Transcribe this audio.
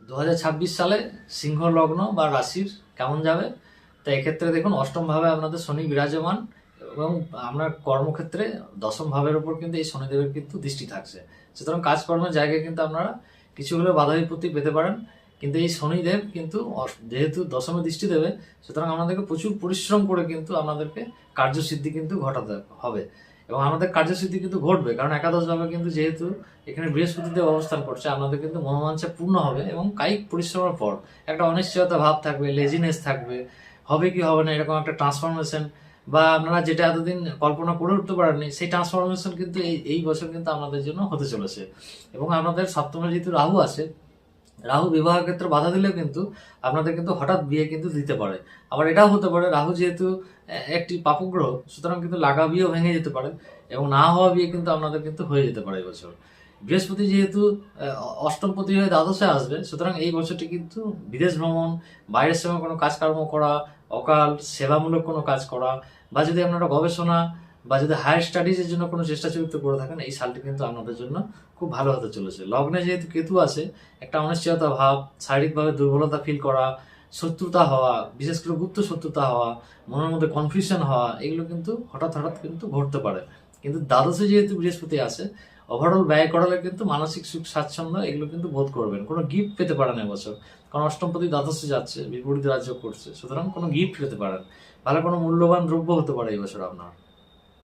2026 সালে সিংহ লগ্ন বা রাশির কেমন যাবে, তো এক্ষেত্রে দেখুন অষ্টম ভাবে আপনাদের শনি বিরাজমান এবং আপনার কর্মক্ষেত্রে দশম ভাবের উপর কিন্তু এই শনিদেবের কিন্তু দৃষ্টি থাকছে। সুতরাং কাজকর্মের জায়গায় কিন্তু আপনারা কিছু হলেও বাধা বিপত্তি পেতে পারেন। কিন্তু এই শনিদেব কিন্তু যেহেতু দশমে দৃষ্টি দেবে, সুতরাং আমাদেরকে প্রচুর পরিশ্রম করে কিন্তু আমাদেরকে কার্যসিদ্ধি কিন্তু ঘটাতে হবে এবং আমাদের কার্যসিদ্ধি কিন্তু ঘটবে, কারণ একাদশ ভাবে কিন্তু যেহেতু এখানে বৃহস্পতিদেব অবস্থান করছে, আপনাদের কিন্তু মনোবাঞ্ছা পূর্ণ হবে এবং কায়িক পরিশ্রমের পর একটা অনিশ্চয়তা ভাব থাকবে, লেজিনেস থাকবে, হবে কি হবে না এরকম একটা ট্রান্সফরমেশন বা আপনারা যেটা এতদিন কল্পনা করে উঠতে পারেননি সেই ট্রান্সফরমেশন কিন্তু এই বছর কিন্তু আপনাদের জন্য হতে চলেছে। এবং আপনাদের সপ্তমে যেহেতু রাহু আছে, রাহু বিবাহ ক্ষেত্রে বাধা দিলেও কিন্তু আপনাদের কিন্তু হঠাৎ বিয়ে কিন্তু দিতে পারে। আবার এটাও হতে পারে রাহু যেহেতু একটি পাপগ্রহ, সুতরাং কিন্তু লাগা বিয়েও ভেঙে যেতে পারে এবং না হওয়া বিয়ে কিন্তু আপনাদের কিন্তু হয়ে যেতে পারে এই বছর। বৃহস্পতি যেহেতু অষ্টমপতি হয়ে দ্বাদশে আসবে, সুতরাং এই বছরটি কিন্তু বিদেশ ভ্রমণ, বাইরের সময় কোনো কাজকর্ম করা, অকাল সেবামূলক কোনো কাজ করা, বা যদি আপনারা গবেষণা বা যদি হায়ার স্টাডিজের জন্য কোনো চেষ্টা চরিত্র করে থাকেন, এই সালটি কিন্তু আপনাদের জন্য খুব ভালো হতে চলেছে। লগ্নে যেহেতু কেতু আছে, একটা অনিশ্চয়তা ভাব, শারীরিকভাবে দুর্বলতা ফিল করা, শত্রুতা হওয়া, বিশেষ করে গুপ্ত শত্রুতা হওয়া, মনের মধ্যে কনফিউশন হওয়া, এগুলো কিন্তু হঠাৎ হঠাৎ কিন্তু ঘটতে পারে। কিন্তু দ্বাদশে যেহেতু বৃহস্পতি আছে, ওভারঅল ব্যয় করালে কিন্তু মানসিক সুখ স্বাচ্ছন্দ্য এগুলো কিন্তু বোধ করবেন। কোনো গিফট পেতে পারেন এবছর, কারণ অষ্টমপতি দ্বাদশে যাচ্ছে, বিপরীত রাজ্য করছে, সুতরাং কোনো গিফট পেতে পারেন, ভালো কোনো মূল্যবান দ্রব্য হতে পারে এই বছর আপনার।